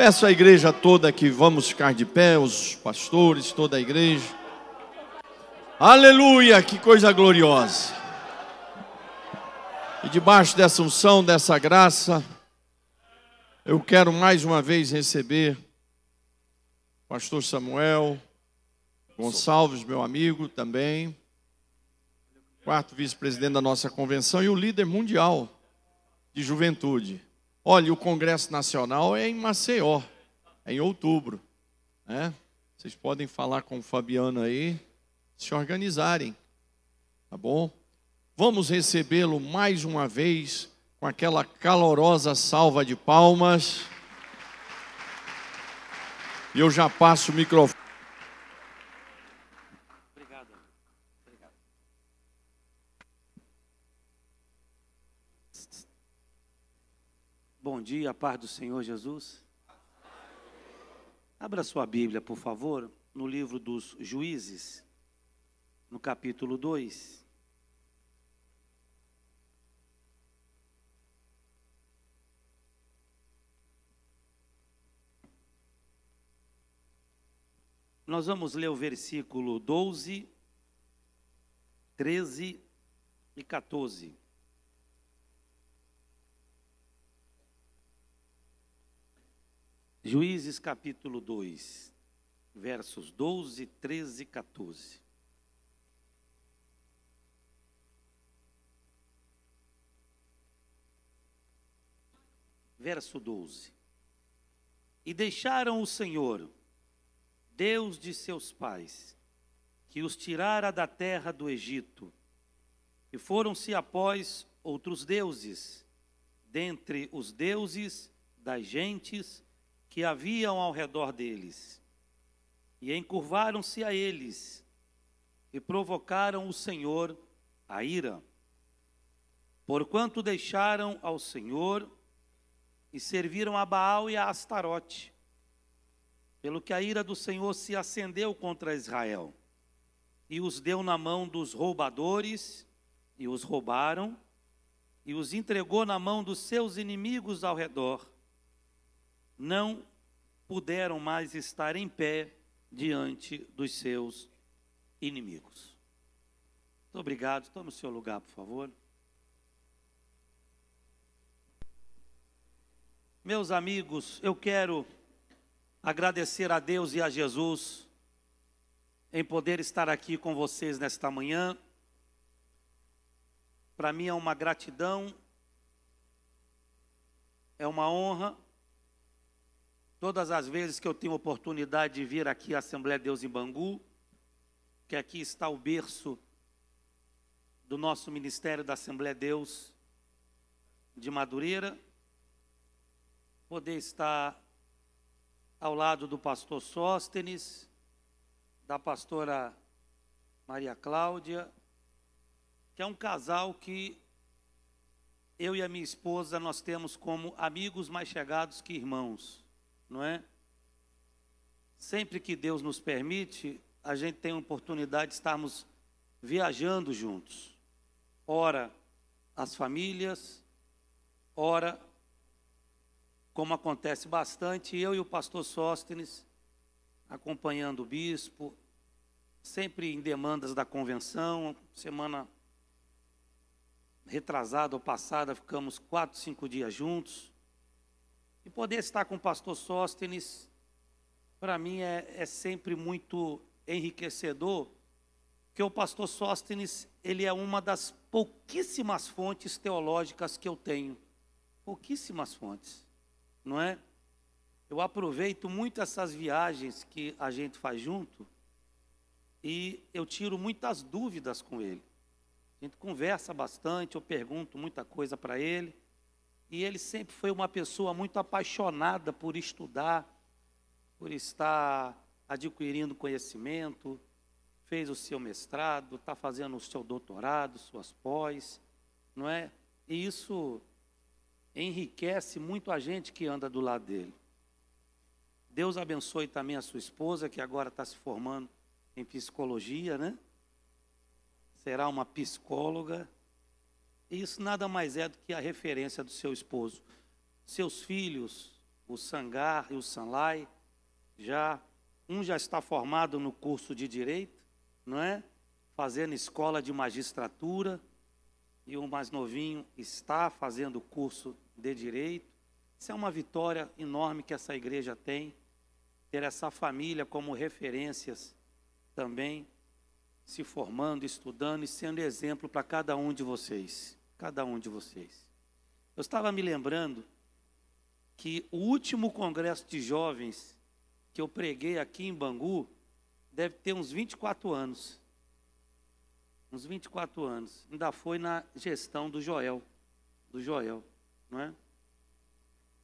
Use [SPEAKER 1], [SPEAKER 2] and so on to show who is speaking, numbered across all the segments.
[SPEAKER 1] Peço à igreja toda que vamos ficar de pé, os pastores, toda a igreja. Aleluia, que coisa gloriosa. E debaixo dessa unção, dessa graça, eu quero mais uma vez receber o pastor Samuel Gonçalves, meu amigo também, quarto vice-presidente da nossa convenção e o líder mundial de juventude. Olha, o Congresso Nacional é em Maceió, é em outubro, né? Vocês podem falar com o Fabiano aí, se organizarem, tá bom? Vamos recebê-lo mais uma vez com aquela calorosa salva de palmas. E eu já passo o microfone.
[SPEAKER 2] Obrigado. Obrigado. Bom dia, paz do Senhor Jesus. Abra sua Bíblia, por favor, no livro dos Juízes, no capítulo 2. Nós vamos ler o versículo 12, 13 e 14. Juízes capítulo 2, versos 12, 13 e 14. Verso 12. E deixaram o Senhor, Deus de seus pais, que os tirara da terra do Egito, e foram-se após outros deuses, dentre os deuses das gentes que haviam ao redor deles, e encurvaram-se a eles, e provocaram o Senhor a ira, porquanto deixaram ao Senhor e serviram a Baal e a Astarote, pelo que a ira do Senhor se acendeu contra Israel, e os deu na mão dos roubadores, e os roubaram, e os entregou na mão dos seus inimigos ao redor. Não puderam mais estar em pé diante dos seus inimigos. Muito obrigado. Tome o seu lugar, por favor. Meus amigos, eu quero agradecer a Deus e a Jesus em poder estar aqui com vocês nesta manhã. Para mim é uma gratidão, é uma honra. Todas as vezes que eu tenho oportunidade de vir aqui à Assembleia de Deus em Bangu, que aqui está o berço do nosso Ministério da Assembleia de Deus de Madureira, poder estar ao lado do pastor Sóstenes, da pastora Maria Cláudia, que é um casal que eu e a minha esposa nós temos como amigos mais chegados que irmãos. Não é? Sempre que Deus nos permite, a gente tem a oportunidade de estarmos viajando juntos. Ora, as famílias, ora, como acontece bastante, eu e o pastor Sóstenes, acompanhando o bispo, sempre em demandas da convenção. Semana retrasada ou passada, ficamos 4, 5 dias juntos. E poder estar com o pastor Sóstenes, para mim é sempre muito enriquecedor, porque o pastor Sóstenes, ele é uma das pouquíssimas fontes teológicas que eu tenho. Pouquíssimas fontes, não é? Eu aproveito muito essas viagens que a gente faz junto e eu tiro muitas dúvidas com ele. A gente conversa bastante, eu pergunto muita coisa para ele. E ele sempre foi uma pessoa muito apaixonada por estudar, por estar adquirindo conhecimento, fez o seu mestrado, está fazendo o seu doutorado, suas pós, não é? E isso enriquece muito a gente que anda do lado dele. Deus abençoe também a sua esposa, que agora está se formando em psicologia, né? Será uma psicóloga. Isso nada mais é do que a referência do seu esposo. Seus filhos, o Sangar e o Sanlai, um já está formado no curso de Direito, não é? Fazendo escola de magistratura, e o mais novinho está fazendo o curso de Direito. Isso é uma vitória enorme que essa igreja tem, ter essa família como referências também, se formando, estudando e sendo exemplo para cada um de vocês. Cada um de vocês. Eu estava me lembrando que o último congresso de jovens que eu preguei aqui em Bangu deve ter uns 24 anos. Uns 24 anos. Ainda foi na gestão do Joel, não é?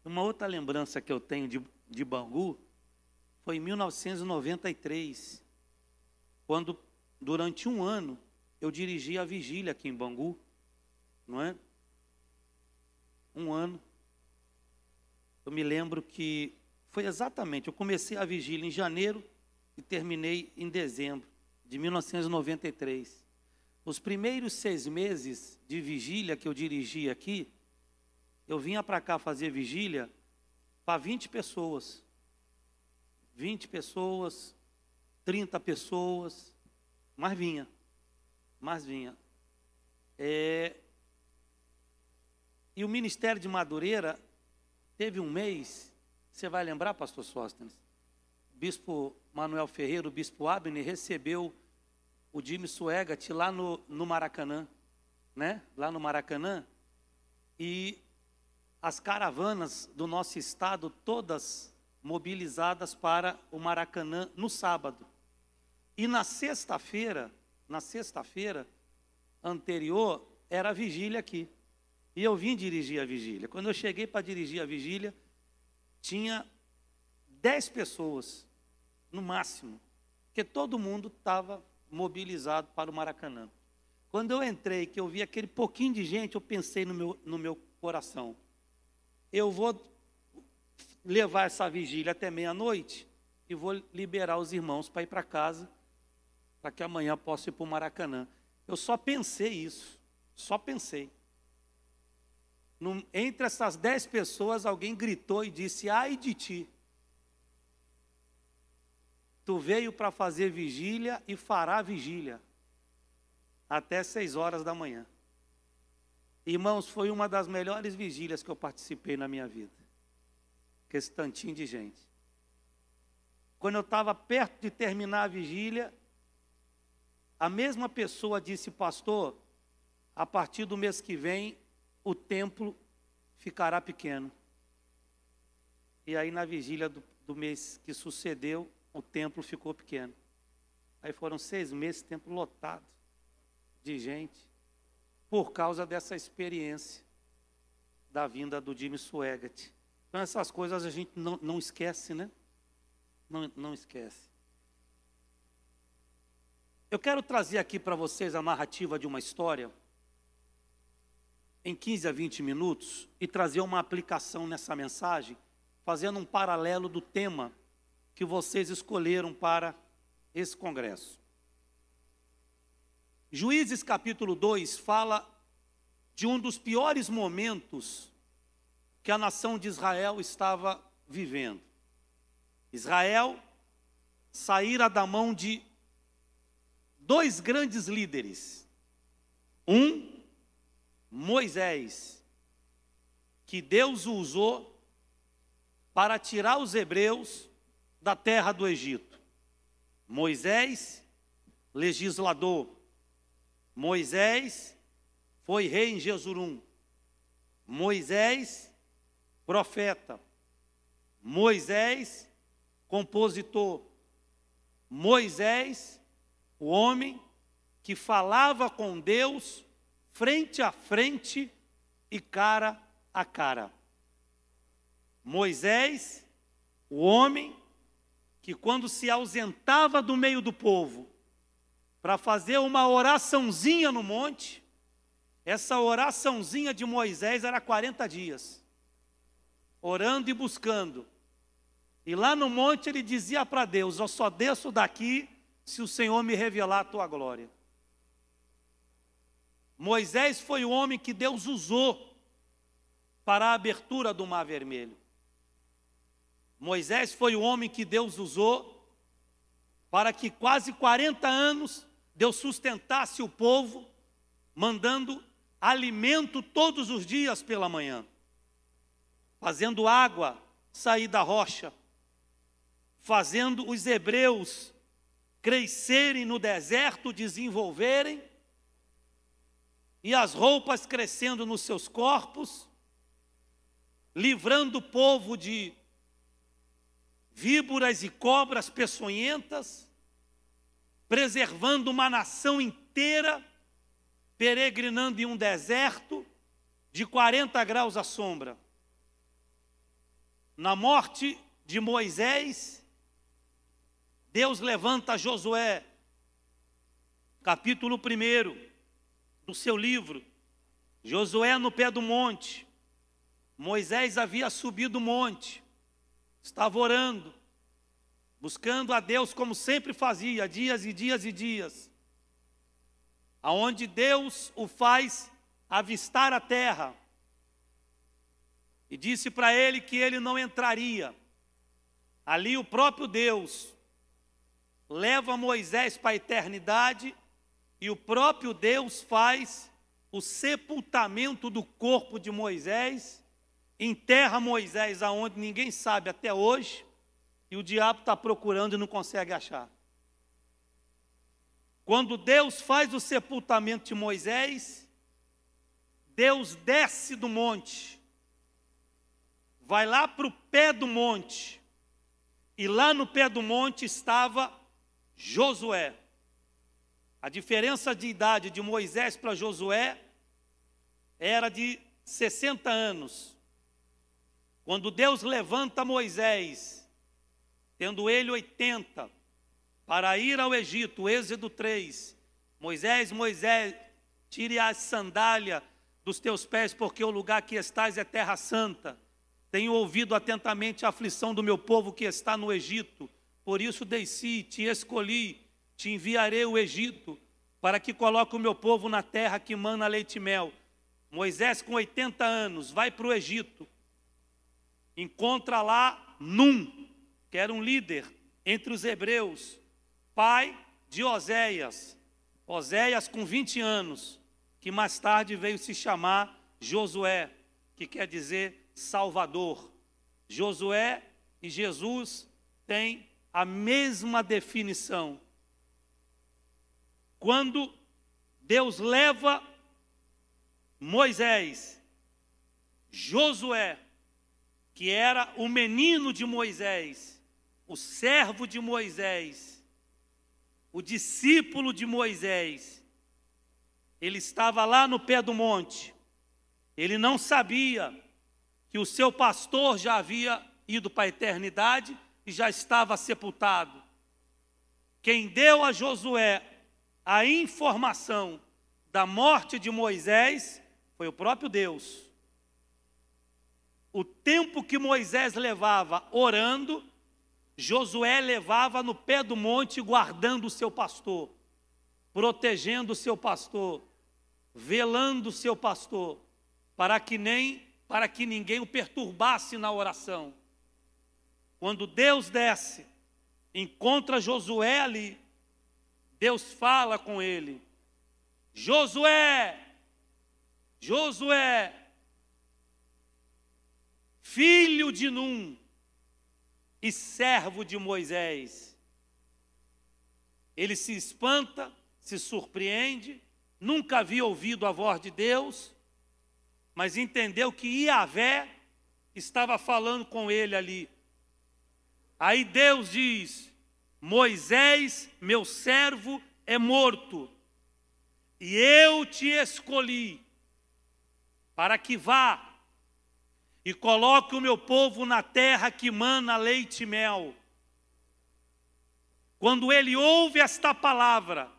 [SPEAKER 2] Uma outra lembrança que eu tenho de Bangu foi em 1993, quando, durante um ano, eu dirigi a vigília aqui em Bangu, não é? Um ano. Eu me lembro que foi exatamente, eu comecei a vigília em janeiro e terminei em dezembro de 1993. Os primeiros 6 meses de vigília que eu dirigi aqui, eu vinha para cá fazer vigília para 20 pessoas. 20 pessoas, 30 pessoas, mas vinha. E o Ministério de Madureira teve um mês, você vai lembrar, pastor Sóstenes? O bispo Manuel Ferreira, o bispo Abner, recebeu o Jimmy Swaggart lá no Maracanã, né? Lá no Maracanã, e as caravanas do nosso estado, todas mobilizadas para o Maracanã no sábado. E na sexta-feira anterior, era a vigília aqui. E eu vim dirigir a vigília. Quando eu cheguei para dirigir a vigília, tinha 10 pessoas, no máximo, porque todo mundo estava mobilizado para o Maracanã. Quando eu entrei, que eu vi aquele pouquinho de gente, eu pensei no meu coração, eu vou levar essa vigília até meia-noite e vou liberar os irmãos para ir para casa, para que amanhã possa ir para o Maracanã. Eu só pensei isso, só pensei. Entre essas 10 pessoas, alguém gritou e disse: ai de ti, tu veio para fazer vigília e fará vigília até 6 horas da manhã. Irmãos, foi uma das melhores vigílias que eu participei na minha vida. Com esse tantinho de gente. Quando eu estava perto de terminar a vigília, a mesma pessoa disse: pastor, a partir do mês que vem, o templo ficará pequeno. E aí na vigília do mês que sucedeu, o templo ficou pequeno. Aí foram 6 meses, templo lotado de gente, por causa dessa experiência da vinda do Jimmy Swaggart. Então essas coisas a gente não esquece, né? Não esquece. Eu quero trazer aqui para vocês a narrativa de uma história, em 15 a 20 minutos, e trazer uma aplicação nessa mensagem, fazendo um paralelo do tema que vocês escolheram para esse congresso. Juízes capítulo 2 fala de um dos piores momentos que a nação de Israel estava vivendo. Israel saíra da mão de 2 grandes líderes. Moisés, que Deus o usou para tirar os hebreus da terra do Egito. Moisés, legislador. Moisés foi rei em Jesurum. Moisés, profeta. Moisés, compositor. Moisés, o homem que falava com Deus frente a frente e cara a cara. Moisés, o homem que, quando se ausentava do meio do povo para fazer uma oraçãozinha no monte, essa oraçãozinha de Moisés era 40 dias, orando e buscando. E lá no monte ele dizia para Deus: eu só desço daqui se o Senhor me revelar a tua glória. Moisés foi o homem que Deus usou para a abertura do Mar Vermelho. Moisés foi o homem que Deus usou para que quase 40 anos Deus sustentasse o povo, mandando alimento todos os dias pela manhã, fazendo água sair da rocha, fazendo os hebreus crescerem no deserto, desenvolverem, e as roupas crescendo nos seus corpos, livrando o povo de víboras e cobras peçonhentas, preservando uma nação inteira, peregrinando em um deserto de 40 graus à sombra. Na morte de Moisés, Deus levanta Josué, capítulo 1 do seu livro. Josué no pé do monte. Moisés havia subido o monte, estava orando, buscando a Deus como sempre fazia, dias e dias e dias, aonde Deus o faz avistar a terra, e disse para ele que ele não entraria. Ali o próprio Deus leva Moisés para a eternidade, e o próprio Deus faz o sepultamento do corpo de Moisés, enterra Moisés aonde ninguém sabe até hoje, e o diabo está procurando e não consegue achar. Quando Deus faz o sepultamento de Moisés, Deus desce do monte, vai lá para o pé do monte, e lá no pé do monte estava Josué. A diferença de idade de Moisés para Josué era de 60 anos. Quando Deus levanta Moisés, tendo ele 80, para ir ao Egito, Êxodo 3, Moisés, tire a sandália dos teus pés, porque o lugar que estás é terra santa. Tenho ouvido atentamente a aflição do meu povo que está no Egito, por isso desci, te escolhi, te enviarei ao Egito, para que coloque o meu povo na terra que mana leite e mel. Moisés, com 80 anos, vai para o Egito, encontra lá Num, que era um líder entre os hebreus, pai de Oséias. Oséias com 20 anos, que mais tarde veio se chamar Josué, que quer dizer Salvador. Josué e Jesus têm a mesma definição. Quando Deus leva Moisés, Josué, que era o menino de Moisés, o servo de Moisés, o discípulo de Moisés, ele estava lá no pé do monte. Ele não sabia que o seu pastor já havia ido para a eternidade e já estava sepultado. Quem deu a Josué a informação da morte de Moisés foi o próprio Deus. O tempo que Moisés levava orando, Josué levava no pé do monte guardando o seu pastor, protegendo o seu pastor, velando o seu pastor, para que ninguém o perturbasse na oração. Quando Deus desce, encontra Josué ali, Deus fala com ele: Josué, Josué, filho de Num e servo de Moisés. Ele se espanta, se surpreende, nunca havia ouvido a voz de Deus, mas entendeu que Iavé estava falando com ele ali. Aí Deus diz: Moisés, meu servo, é morto, e eu te escolhi para que vá e coloque o meu povo na terra que mana leite e mel. Quando ele ouve esta palavra,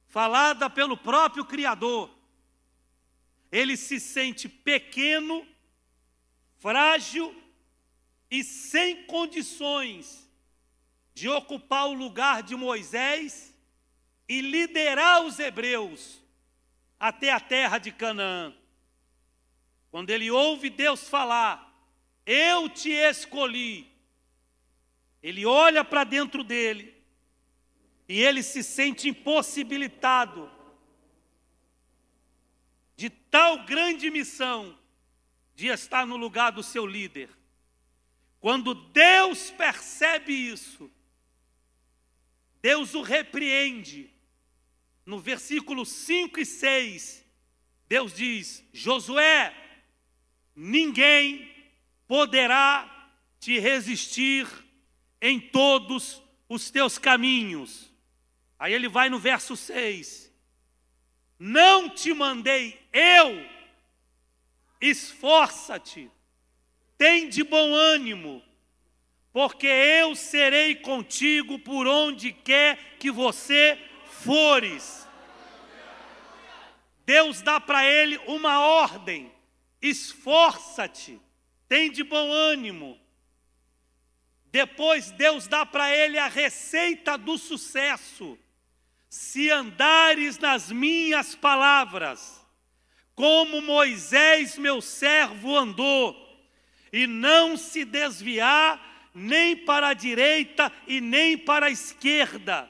[SPEAKER 2] falada pelo próprio Criador, ele se sente pequeno, frágil e sem condições de ocupar o lugar de Moisés e liderar os hebreus até a terra de Canaã. Quando ele ouve Deus falar, eu te escolhi. Ele olha para dentro dele e ele se sente impossibilitado de tal grande missão de estar no lugar do seu líder. Quando Deus percebe isso, Deus o repreende. No versículo 5 e 6, Deus diz: Josué, ninguém poderá te resistir em todos os teus caminhos. Aí ele vai no verso 6. Não te mandei eu, esforça-te, tem de bom ânimo, porque eu serei contigo por onde quer que você fores. Deus dá para ele uma ordem: esforça-te, tem de bom ânimo. Depois Deus dá para ele a receita do sucesso: se andares nas minhas palavras, como Moisés meu servo andou, e não se desviar nem para a direita e nem para a esquerda,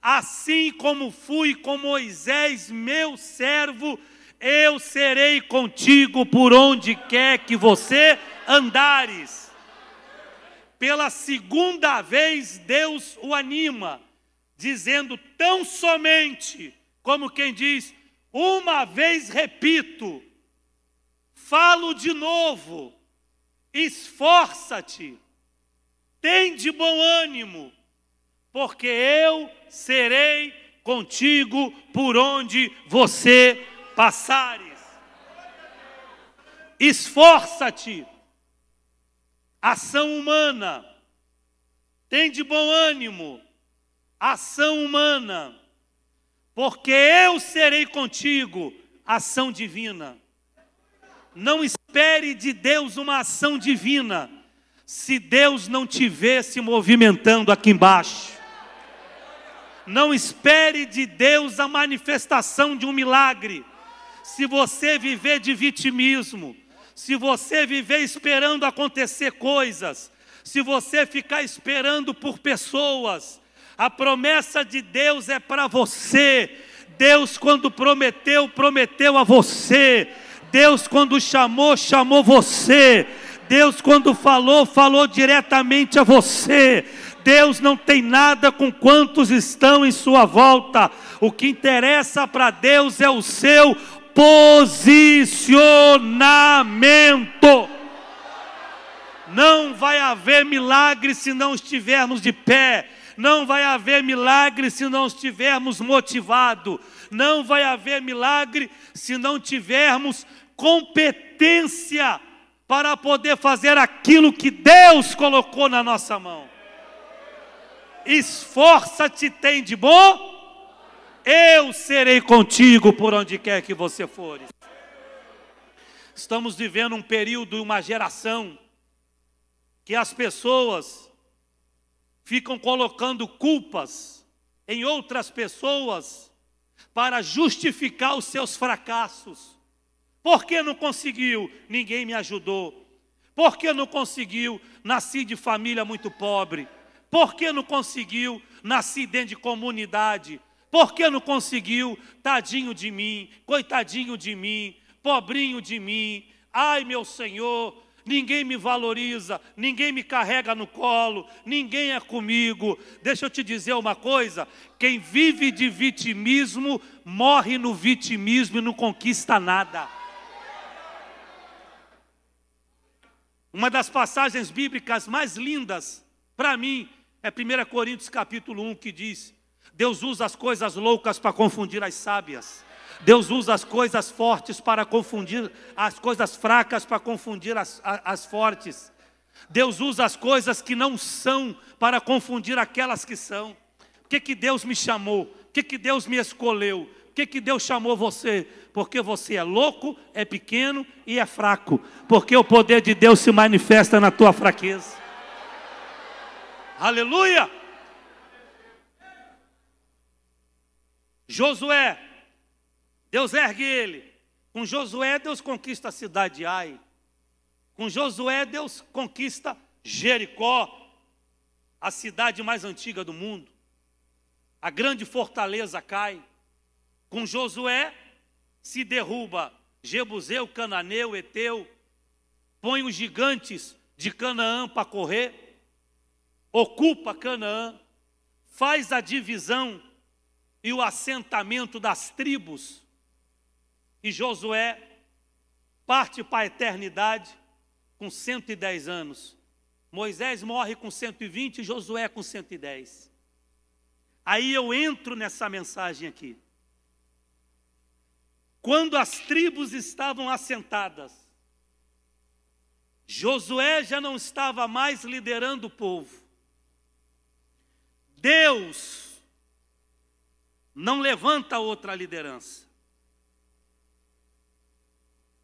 [SPEAKER 2] assim como fui com Moisés meu servo, eu serei contigo por onde quer que você andares. Pela segunda vez Deus o anima, dizendo tão somente, como quem diz, uma vez repito, falo de novo, esforça-te, tem de bom ânimo, porque eu serei contigo por onde você passares. Esforça-te, ação humana, tem de bom ânimo, ação humana, porque eu serei contigo, ação divina. Não espere de Deus uma ação divina, se Deus não te vê se movimentando aqui embaixo. Não espere de Deus a manifestação de um milagre, se você viver de vitimismo, se você viver esperando acontecer coisas, se você ficar esperando por pessoas. A promessa de Deus é para você. Deus, quando prometeu, prometeu a você. Deus, quando chamou, chamou você. Deus, quando falou, falou diretamente a você. Deus não tem nada com quantos estão em sua volta. O que interessa para Deus é o seu posicionamento. Não vai haver milagre se não estivermos de pé. Não vai haver milagre se não estivermos motivados. Não vai haver milagre se não tivermos competência para poder fazer aquilo que Deus colocou na nossa mão. Esforça-te, tem de bom, eu serei contigo por onde quer que você fores. Estamos vivendo um período, uma geração, que as pessoas ficam colocando culpas em outras pessoas para justificar os seus fracassos. Por que não conseguiu? Ninguém me ajudou. Por que não conseguiu? Nasci de família muito pobre. Por que não conseguiu? Nasci dentro de comunidade. Por que não conseguiu? Tadinho de mim, coitadinho de mim, pobrinho de mim. Ai, meu Senhor, ninguém me valoriza, ninguém me carrega no colo, ninguém é comigo. Deixa eu te dizer uma coisa: quem vive de vitimismo, morre no vitimismo e não conquista nada. Uma das passagens bíblicas mais lindas, para mim, é 1 Coríntios capítulo 1, que diz: Deus usa as coisas loucas para confundir as sábias. Deus usa as coisas fortes para confundir, as coisas fracas para confundir as fortes. Deus usa as coisas que não são para confundir aquelas que são. Por que Deus me chamou? Por que Deus me escolheu? Por que Deus chamou você? Porque você é louco, é pequeno e é fraco. Porque o poder de Deus se manifesta na tua fraqueza. Aleluia! Josué, Deus ergue ele. Com Josué, Deus conquista a cidade de Ai. Com Josué, Deus conquista Jericó, a cidade mais antiga do mundo. A grande fortaleza cai. Com Josué, se derruba Jebuseu, Cananeu, Eteu, põe os gigantes de Canaã para correr, ocupa Canaã, faz a divisão e o assentamento das tribos, e Josué parte para a eternidade com 110 anos. Moisés morre com 120 e Josué com 110. Aí eu entro nessa mensagem aqui. Quando as tribos estavam assentadas, Josué já não estava mais liderando o povo. Deus não levanta outra liderança.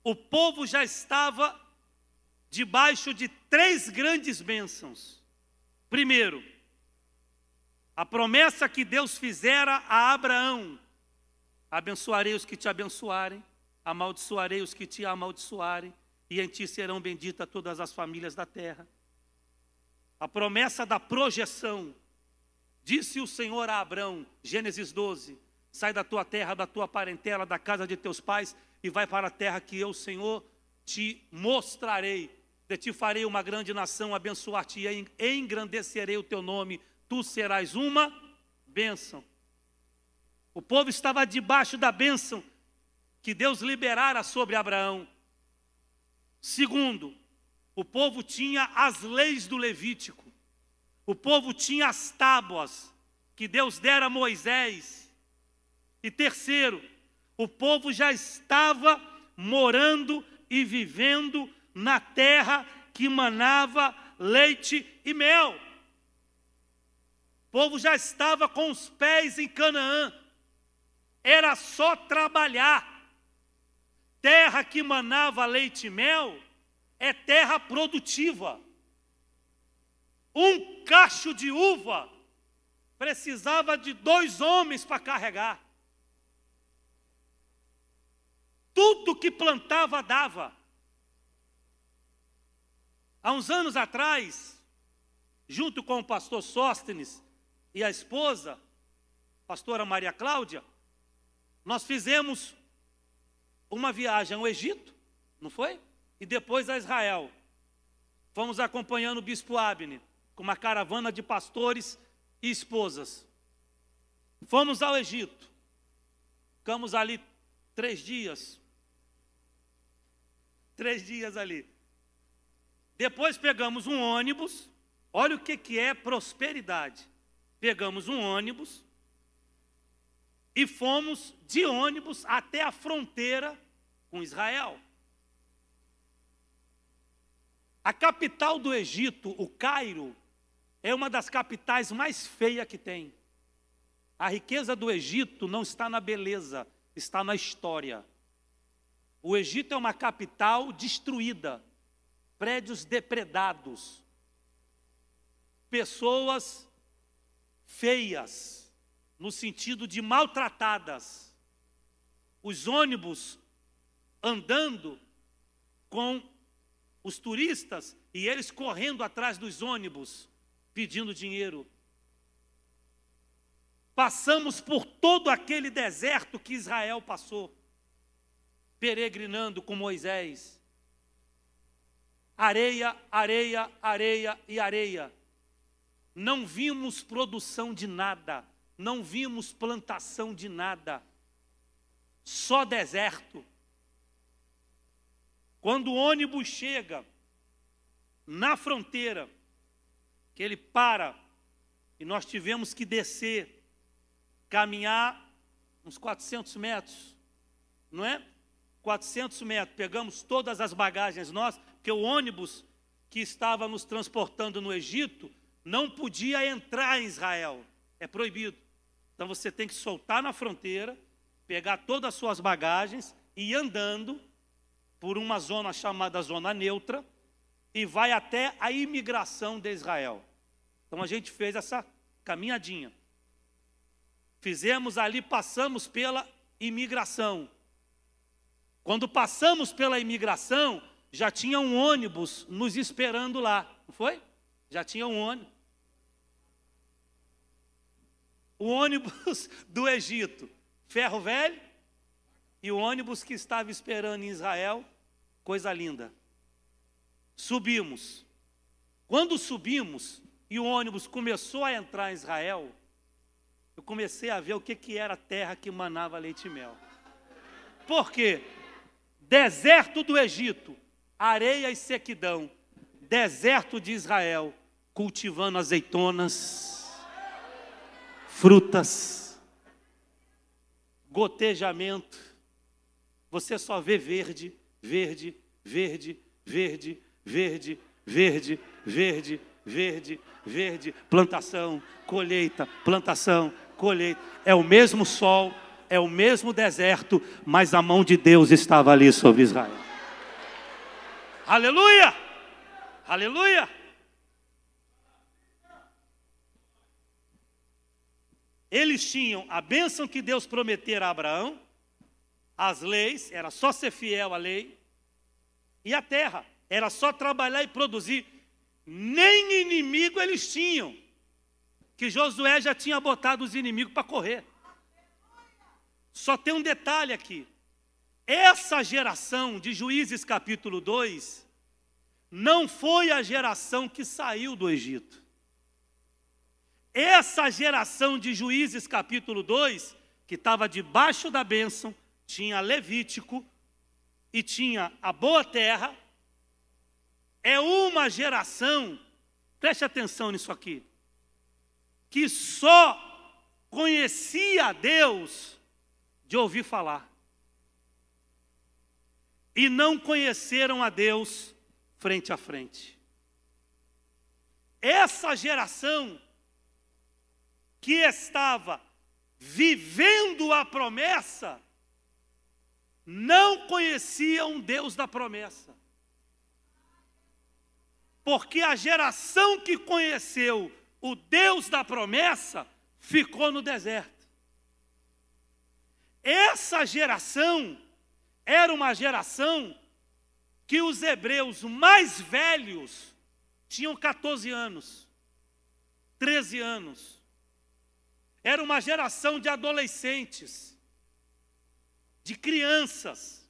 [SPEAKER 2] O povo já estava debaixo de 3 grandes bênçãos. Primeiro, a promessa que Deus fizera a Abraão: abençoarei os que te abençoarem, amaldiçoarei os que te amaldiçoarem, e em ti serão benditas todas as famílias da terra. A promessa da projeção: disse o Senhor a Abraão, Gênesis 12, sai da tua terra, da tua parentela, da casa de teus pais, e vai para a terra que eu, Senhor, te mostrarei. De ti farei uma grande nação, abençoar-te-ei, engrandecerei o teu nome, tu serás uma bênção. O povo estava debaixo da bênção que Deus liberara sobre Abraão. Segundo, o povo tinha as leis do Levítico. O povo tinha as tábuas que Deus dera a Moisés. E terceiro, o povo já estava morando e vivendo na terra que manava leite e mel. O povo já estava com os pés em Canaã. Era só trabalhar. Terra que manava leite e mel é terra produtiva. Um cacho de uva precisava de 2 homens para carregar. Tudo que plantava dava. Há uns anos atrás, junto com o pastor Sóstenes e a esposa, pastora Maria Cláudia, nós fizemos uma viagem ao Egito, não foi? E depois a Israel. Fomos acompanhando o bispo Abner, com uma caravana de pastores e esposas. Fomos ao Egito. Ficamos ali 3 dias. 3 dias ali. Depois pegamos um ônibus. Olha o que é prosperidade. Pegamos um ônibus e fomos de ônibus até a fronteira com Israel. A capital do Egito, o Cairo, é uma das capitais mais feias que tem. A riqueza do Egito não está na beleza, está na história. O Egito é uma capital destruída, prédios depredados, pessoas feias, no sentido de maltratadas. Os ônibus andando com os turistas e eles correndo atrás dos ônibus, pedindo dinheiro. Passamos por todo aquele deserto que Israel passou, peregrinando com Moisés. Areia, areia, areia e areia. Não vimos produção de nada, não vimos plantação de nada, só deserto. Quando o ônibus chega na fronteira, que ele para, e nós tivemos que descer, caminhar uns 400 metros, não é? 400 metros, pegamos todas as bagagens nossas, porque o ônibus que estava nos transportando no Egito não podia entrar em Israel, é proibido. Então você tem que soltar na fronteira, pegar todas as suas bagagens e ir andando por uma zona chamada zona neutra e vai até a imigração de Israel. Então a gente fez essa caminhadinha. Fizemos ali, passamos pela imigração. Quando passamos pela imigração, já tinha um ônibus nos esperando lá, não foi? Já tinha um ônibus. O ônibus do Egito, ferro velho, e o ônibus que estava esperando em Israel, coisa linda. Subimos. Quando subimos e o ônibus começou a entrar em Israel, eu comecei a ver o que era a terra que manava leite e mel. Por quê? Deserto do Egito, areia e sequidão. Deserto de Israel, cultivando azeitonas, frutas, gotejamento. Você só vê verde, verde, verde, verde, verde, verde, verde, verde, verde, plantação, colheita, plantação, colheita. É o mesmo sol, é o mesmo deserto, mas a mão de Deus estava ali sobre Israel. Aleluia! Aleluia! Eles tinham a bênção que Deus prometera a Abraão, as leis, era só ser fiel à lei, e a terra, era só trabalhar e produzir. Nem inimigo eles tinham, que Josué já tinha botado os inimigos para correr. Só tem um detalhe aqui. Essa geração de Juízes capítulo 2, não foi a geração que saiu do Egito. Essa geração de Juízes capítulo 2, que estava debaixo da bênção, tinha Levítico e tinha a boa terra, é uma geração, preste atenção nisso aqui, que só conhecia a Deus de ouvir falar. E não conheceram a Deus frente a frente. Essa geração que estava vivendo a promessa, não conhecia um Deus da promessa. Porque a geração que conheceu o Deus da promessa, ficou no deserto. Essa geração era uma geração que os hebreus mais velhos tinham 14 anos, 13 anos. Era uma geração de adolescentes, de crianças.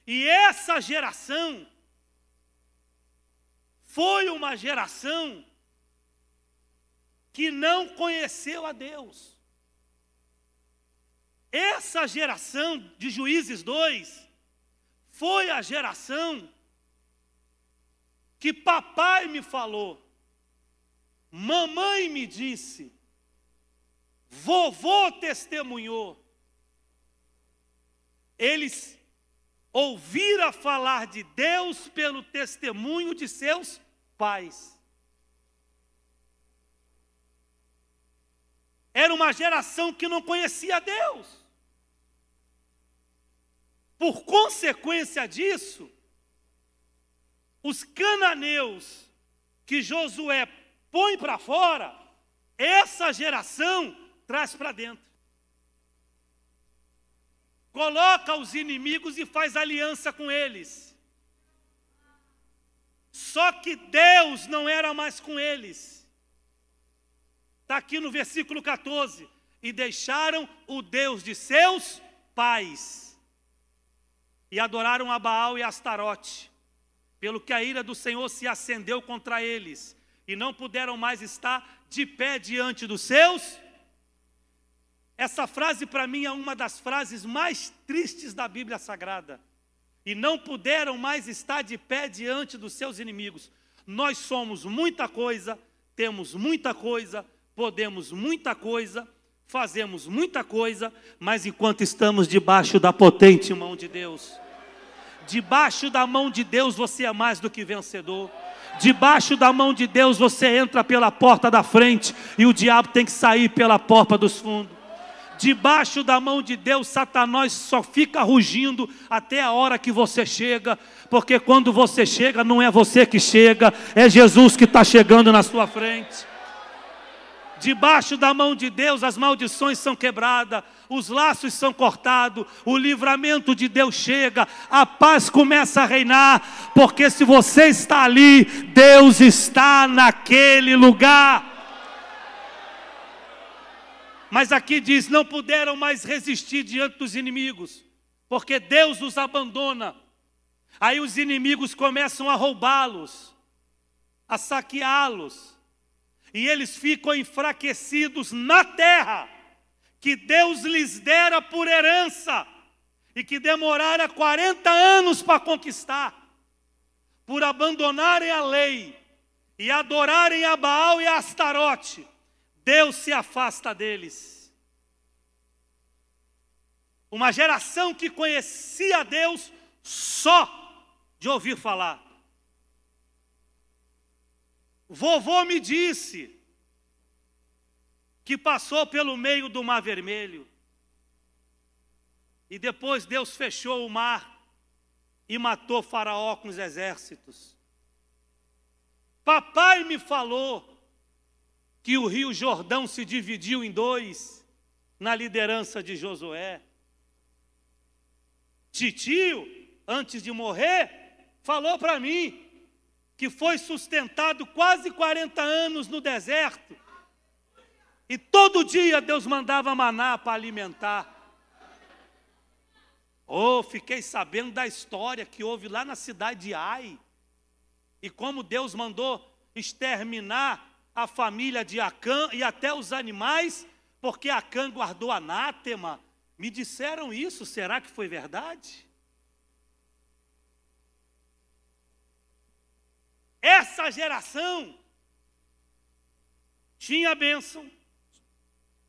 [SPEAKER 2] E essa geração foi uma geração que não conheceu a Deus. Essa geração de Juízes 2 foi a geração que papai me falou, mamãe me disse, vovô testemunhou. Eles ouviram falar de Deus pelo testemunho de seus pais. Era uma geração que não conhecia Deus. Por consequência disso, os cananeus que Josué põe para fora, essa geração traz para dentro. Coloca os inimigos e faz aliança com eles. Só que Deus não era mais com eles. Está aqui no versículo 14. E deixaram o Deus de seus pais, e adoraram a Baal e a Astarote, pelo que a ira do Senhor se acendeu contra eles, e não puderam mais estar de pé diante dos seus. Essa frase para mim é uma das frases mais tristes da Bíblia Sagrada. E não puderam mais estar de pé diante dos seus inimigos. Nós somos muita coisa, temos muita coisa, podemos muita coisa, fazemos muita coisa, mas enquanto estamos debaixo da potente mão de Deus, debaixo da mão de Deus você é mais do que vencedor. Debaixo da mão de Deus você entra pela porta da frente e o diabo tem que sair pela porta dos fundos. Debaixo da mão de Deus, Satanás só fica rugindo até a hora que você chega, porque quando você chega, não é você que chega, é Jesus que está chegando na sua frente. Debaixo da mão de Deus as maldições são quebradas, os laços são cortados, o livramento de Deus chega, a paz começa a reinar, porque se você está ali, Deus está naquele lugar. Mas aqui diz, não puderam mais resistir diante dos inimigos, porque Deus os abandona. Aí os inimigos começam a roubá-los, a saqueá-los, e eles ficam enfraquecidos na terra, que Deus lhes dera por herança, e que demorara 40 anos para conquistar, por abandonarem a lei, e adorarem a Baal e a Astarote. Deus se afasta deles. Uma geração que conhecia Deus só de ouvir falar. Vovô me disse que passou pelo meio do Mar Vermelho e depois Deus fechou o mar e matou Faraó com os exércitos. Papai me falou que o Rio Jordão se dividiu em dois na liderança de Josué. Titio, antes de morrer, falou para mim que foi sustentado quase 40 anos no deserto. E todo dia Deus mandava maná para alimentar. Oh, fiquei sabendo da história que houve lá na cidade de Ai. E como Deus mandou exterminar a família de Acã e até os animais, porque Acã guardou anátema. Me disseram isso, será que foi verdade? Essa geração tinha a bênção,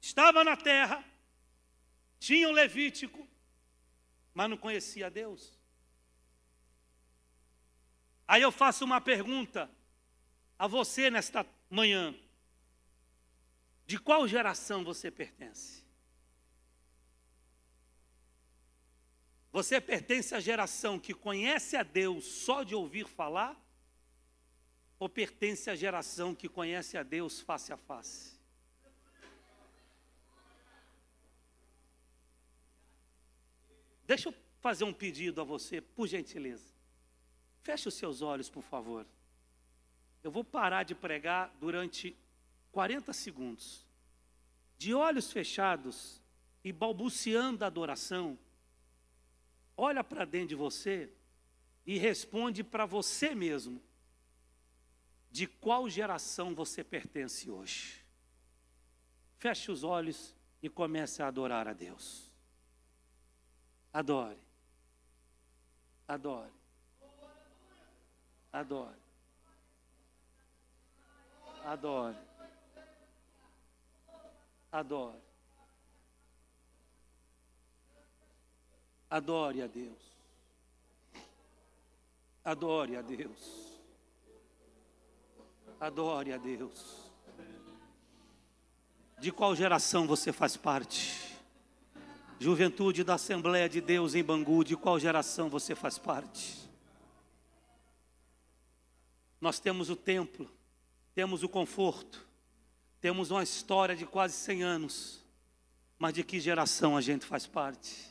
[SPEAKER 2] estava na terra, tinha o Levítico, mas não conhecia Deus. Aí eu faço uma pergunta a você nesta manhã: de qual geração você pertence? Você pertence à geração que conhece a Deus só de ouvir falar? Ou pertence à geração que conhece a Deus face a face? Deixa eu fazer um pedido a você, por gentileza. Feche os seus olhos, por favor. Eu vou parar de pregar durante 40 segundos. De olhos fechados e balbuciando a adoração, olha para dentro de você e responde para você mesmo. De qual geração você pertence hoje? Feche os olhos e comece a adorar a Deus. Adore. Adore. Adore. Adore. Adore. Adore a Deus. Adore a Deus. Adore a Deus. De qual geração você faz parte? Juventude da Assembleia de Deus em Bangu, de qual geração você faz parte? Nós temos o templo, temos o conforto, temos uma história de quase 100 anos, mas de que geração a gente faz parte?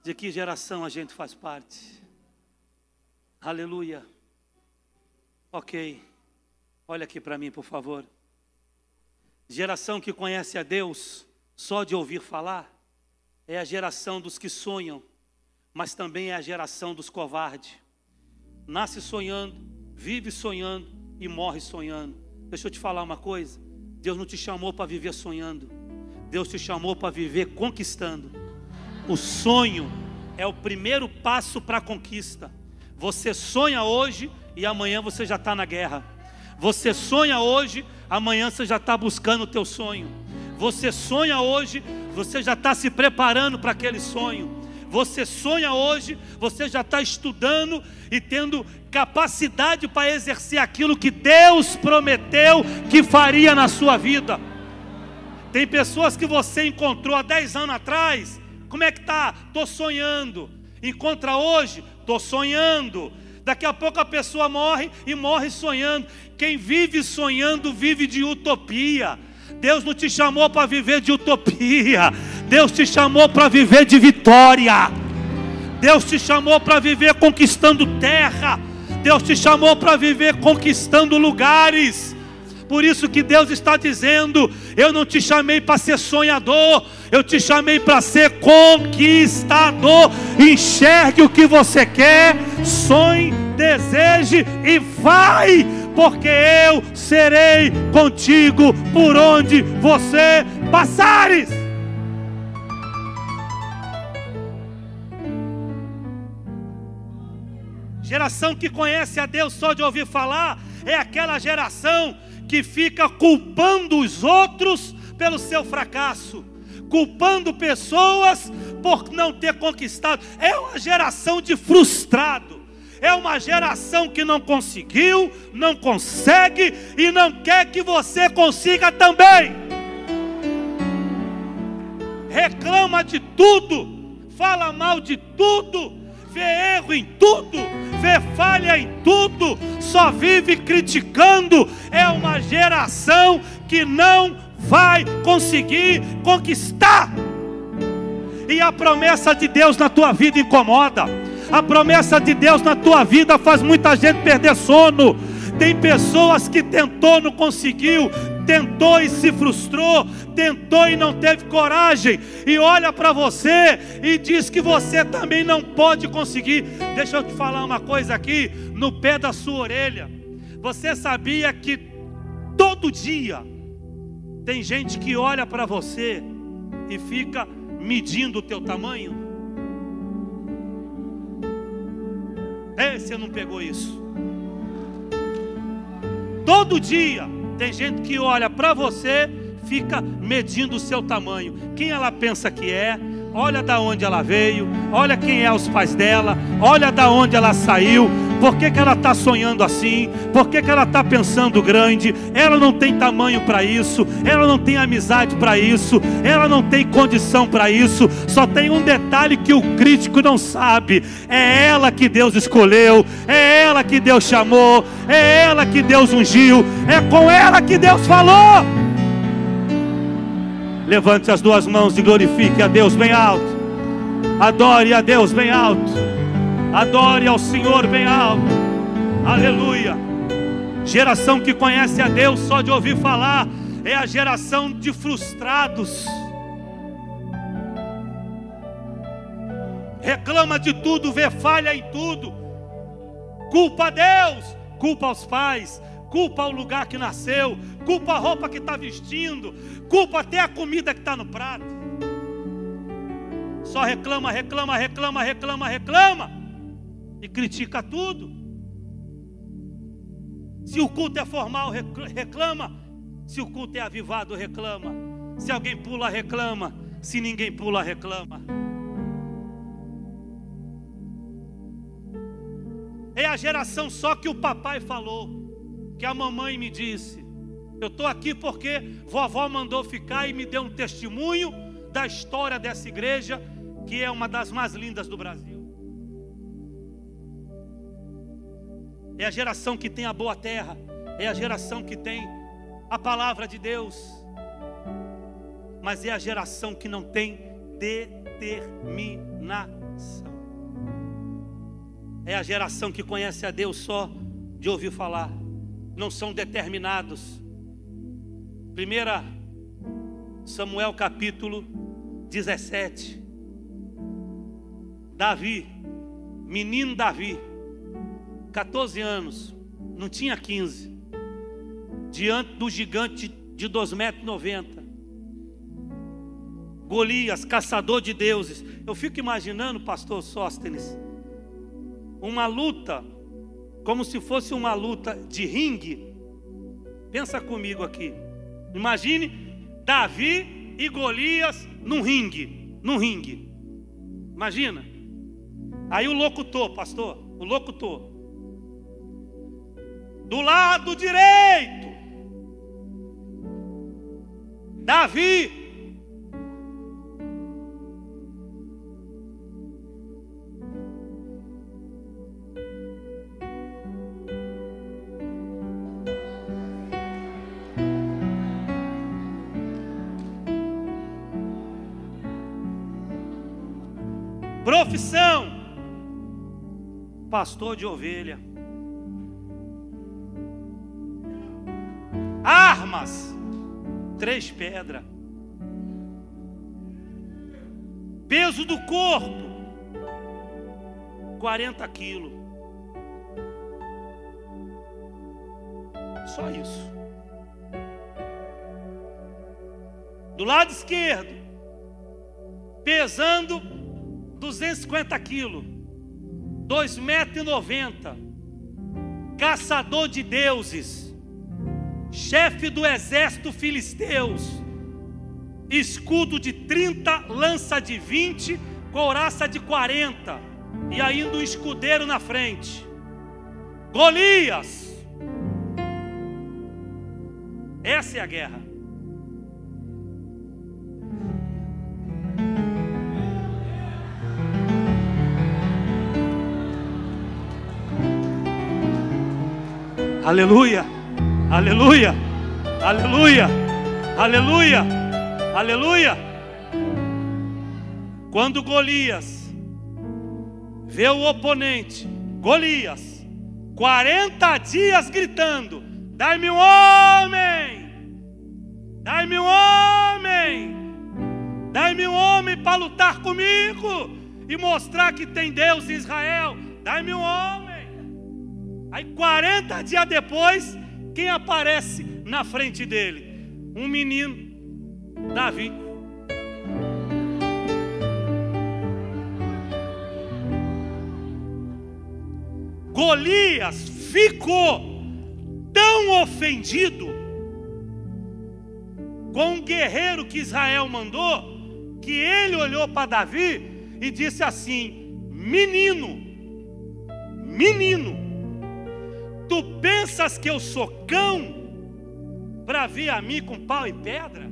[SPEAKER 2] De que geração a gente faz parte? Aleluia. Ok, olha aqui para mim, por favor. Geração que conhece a Deus só de ouvir falar é a geração dos que sonham, mas também é a geração dos covardes. Nasce sonhando, vive sonhando e morre sonhando. Deixa eu te falar uma coisa: Deus não te chamou para viver sonhando, Deus te chamou para viver conquistando. O sonho é o primeiro passo para a conquista. Você sonha hoje e amanhã você já está na guerra. Você sonha hoje, amanhã você já está buscando o teu sonho. Você sonha hoje, você já está se preparando para aquele sonho. Você sonha hoje, você já está estudando e tendo capacidade para exercer aquilo que Deus prometeu que faria na sua vida. Tem pessoas que você encontrou há 10 anos atrás. Como é que está? Estou sonhando. Encontra hoje? Estou sonhando. Daqui a pouco a pessoa morre e morre sonhando. Quem vive sonhando vive de utopia. Deus não te chamou para viver de utopia. Deus te chamou para viver de vitória. Deus te chamou para viver conquistando terra. Deus te chamou para viver conquistando lugares. Por isso que Deus está dizendo: eu não te chamei para ser sonhador, eu te chamei para ser conquistador. Enxergue o que você quer, sonhe, deseje e vai, porque eu serei contigo por onde você passares. Geração que conhece a Deus só de ouvir falar é aquela geração que fica culpando os outros pelo seu fracasso, culpando pessoas por não ter conquistado. É uma geração de frustrado, é uma geração que não conseguiu, não consegue e não quer que você consiga também. Reclama de tudo, fala mal de tudo, vê erro em tudo, vê falha em tudo, só vive criticando. É uma geração que não vai conseguir conquistar. E a promessa de Deus na tua vida incomoda. A promessa de Deus na tua vida faz muita gente perder sono. Tem pessoas que tentou, não conseguiu, tentou e se frustrou, tentou e não teve coragem, e olha para você e diz que você também não pode conseguir. Deixa eu te falar uma coisa aqui, no pé da sua orelha. Você sabia que todo dia tem gente que olha para você e fica medindo o teu tamanho? Você não pegou isso? Todo dia tem gente que olha para você, fica medindo o seu tamanho. Quem ela pensa que é? Olha da onde ela veio, olha quem é os pais dela, olha da onde ela saiu, por que ela está sonhando assim, por que ela está pensando grande. Ela não tem tamanho para isso, ela não tem amizade para isso, ela não tem condição para isso. Só tem um detalhe que o crítico não sabe: é ela que Deus escolheu, é ela que Deus chamou, é ela que Deus ungiu, é com ela que Deus falou. Levante as duas mãos e glorifique a Deus bem alto. Adore a Deus bem alto. Adore ao Senhor bem alto. Aleluia. Geração que conhece a Deus só de ouvir falar é a geração de frustrados. Reclama de tudo, vê falha em tudo. Culpa a Deus, culpa aos pais, culpa o lugar que nasceu, culpa a roupa que está vestindo, culpa até a comida que está no prato. Só reclama, reclama, reclama, reclama, reclama e critica tudo. Se o culto é formal, reclama. Se o culto é avivado, reclama. Se alguém pula, reclama. Se ninguém pula, reclama. É a geração só que o papai falou, que a mamãe me disse. Eu estou aqui porque vovó mandou ficar e me deu um testemunho da história dessa igreja, que é uma das mais lindas do Brasil. É a geração que tem a boa terra, é a geração que tem a palavra de Deus, mas é a geração que não tem determinação. É a geração que conhece a Deus só de ouvir falar, não são determinados. 1 Samuel capítulo 17. Davi, menino Davi, 14 anos, não tinha 15, diante do gigante de 2,90 m, Golias, caçador de deuses. Eu fico imaginando, pastor Sóstenes, uma luta, como se fosse uma luta de ringue. Pensa comigo aqui. Imagine Davi e Golias num ringue. Imagina. Aí o locutor, pastor, o locutor. Do lado direito, Davi. Profissão: pastor de ovelha. Armas: 3 pedras. Peso do corpo: 40 quilos. Só isso. Do lado esquerdo, pesando 250 quilos, 2,90 m, caçador de deuses, chefe do exército filisteus, escudo de 30, lança de 20, couraça de 40, e ainda um escudeiro na frente. Golias. Essa é a guerra. Aleluia, aleluia, aleluia, aleluia, aleluia. Quando Golias vê o oponente, Golias, 40 dias gritando: dai-me um homem, dai-me um homem, dai-me um homem para lutar comigo e mostrar que tem Deus em Israel, dai-me um homem. Aí 40 dias depois, quem aparece na frente dele? Um menino, Davi. Golias ficou tão ofendido com um guerreiro que Israel mandou, que ele olhou para Davi e disse assim: menino, menino, tu pensas que eu sou cão para vir a mim com pau e pedra?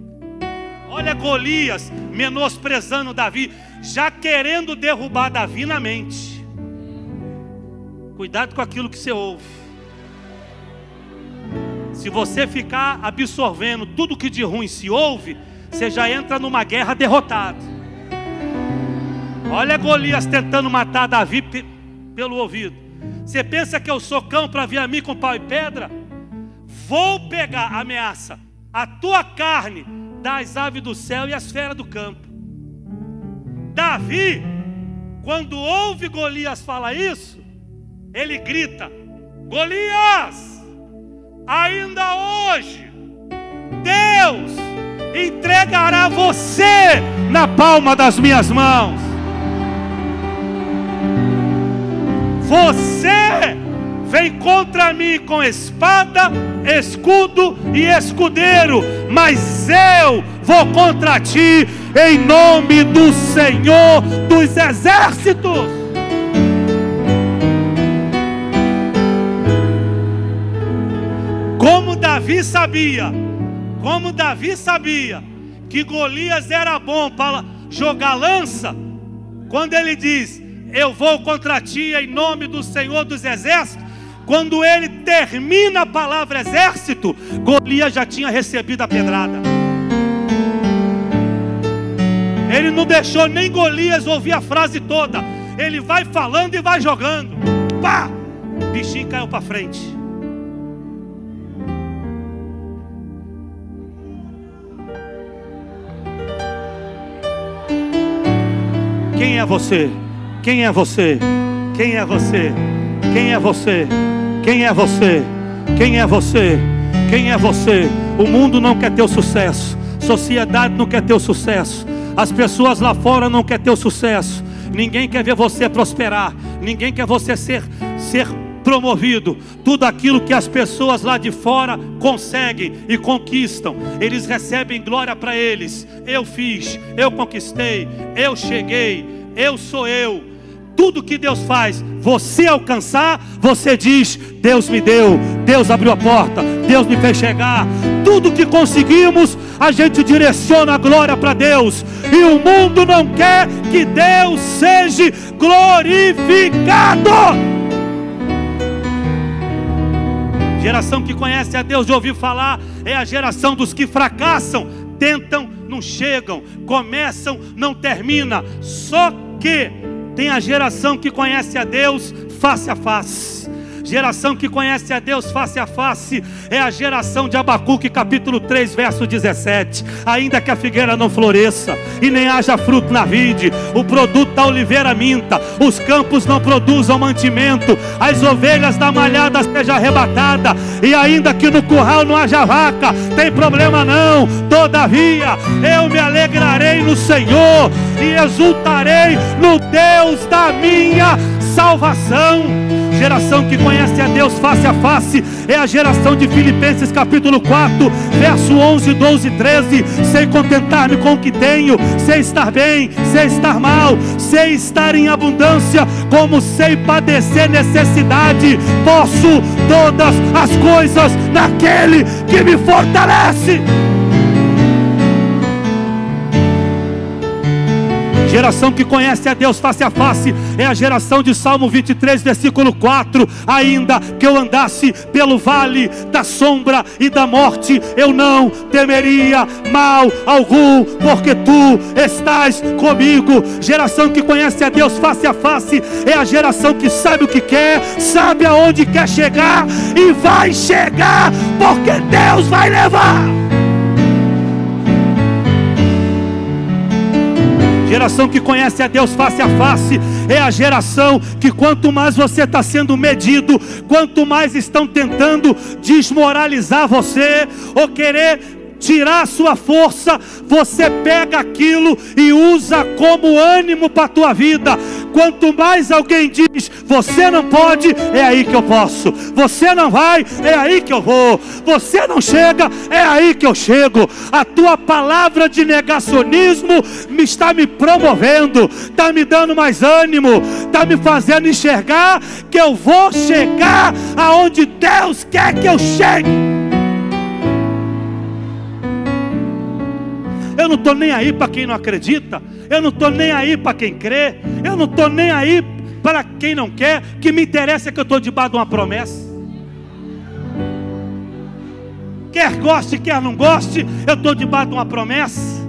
[SPEAKER 2] Olha Golias menosprezando Davi, já querendo derrubar Davi na mente. Cuidado com aquilo que você ouve. Se você ficar absorvendo tudo que de ruim se ouve, você já entra numa guerra derrotado. Olha Golias tentando matar Davi pelo ouvido. Você pensa que eu sou cão para vir a mim com pau e pedra? Vou pegar, ameaça, a tua carne das aves do céu e as feras do campo. Davi, quando ouve Golias falar isso, ele grita: Golias, ainda hoje Deus entregará você na palma das minhas mãos. Você vem contra mim com espada, escudo e escudeiro, mas eu vou contra ti em nome do Senhor dos exércitos. Como Davi sabia que Golias era bom para jogar lança, quando ele diz: eu vou contra ti em nome do Senhor dos exércitos, quando ele termina a palavra exército, Golias já tinha recebido a pedrada. Ele não deixou nem Golias ouvir a frase toda. Ele vai falando e vai jogando. Pá! O bichinho caiu para frente. Quem é você? Quem é você? Quem é você? Quem é você? Quem é você? Quem é você? Quem é você? O mundo não quer teu sucesso. Sociedade não quer teu sucesso. As pessoas lá fora não querem teu sucesso. Ninguém quer ver você prosperar. Ninguém quer você ser promovido. Tudo aquilo que as pessoas lá de fora conseguem e conquistam, eles recebem glória para eles. Eu fiz, eu conquistei, eu cheguei, eu sou eu. Tudo que Deus faz, você alcançar, você diz: Deus me deu, Deus abriu a porta, Deus me fez chegar. Tudo que conseguimos, a gente direciona a glória para Deus. E o mundo não quer que Deus seja glorificado. Geração que conhece a Deus de ouvir falar é a geração dos que fracassam, tentam, não chegam, começam, não terminam. Só que Tem a geração que conhece a Deus face a face. Geração que conhece a Deus face a face é a geração de Abacuque, capítulo 3, verso 17. Ainda que a figueira não floresça e nem haja fruto na vide, o produto da oliveira minta, os campos não produzam mantimento, as ovelhas da malhada sejam arrebatadas, e ainda que no curral não haja vaca, tem problema não. Todavia eu me alegrarei no Senhor e exultarei no Deus da minha salvação. Geração que conhece a Deus face a face é a geração de Filipenses capítulo 4, verso 11, 12 e 13. Sei contentar-me com o que tenho, sei estar bem, sei estar mal, sei estar em abundância, como sei padecer necessidade. Posso todas as coisas naquele que me fortalece. Geração que conhece a Deus face a face é a geração de Salmo 23, versículo 4. Ainda que eu andasse pelo vale da sombra e da morte, eu não temeria mal algum, porque tu estás comigo. Geração que conhece a Deus face a face é a geração que sabe o que quer, sabe aonde quer chegar e vai chegar, porque Deus vai levar. Geração que conhece a Deus face a face é a geração que quanto mais você está sendo medido, quanto mais estão tentando desmoralizar você ou querer tirar a sua força, você pega aquilo e usa como ânimo para a tua vida. Quanto mais alguém diz, você não pode, é aí que eu posso. Você não vai, é aí que eu vou. Você não chega, é aí que eu chego. A tua palavra de negacionismo está me promovendo, está me dando mais ânimo, está me fazendo enxergar que eu vou chegar aonde Deus quer que eu chegue. Eu não estou nem aí para quem não acredita, eu não estou nem aí para quem crê, eu não estou nem aí para quem não quer. O que me interessa é que eu estou debaixo de uma promessa. Quer goste, quer não goste, eu estou debaixo de uma promessa.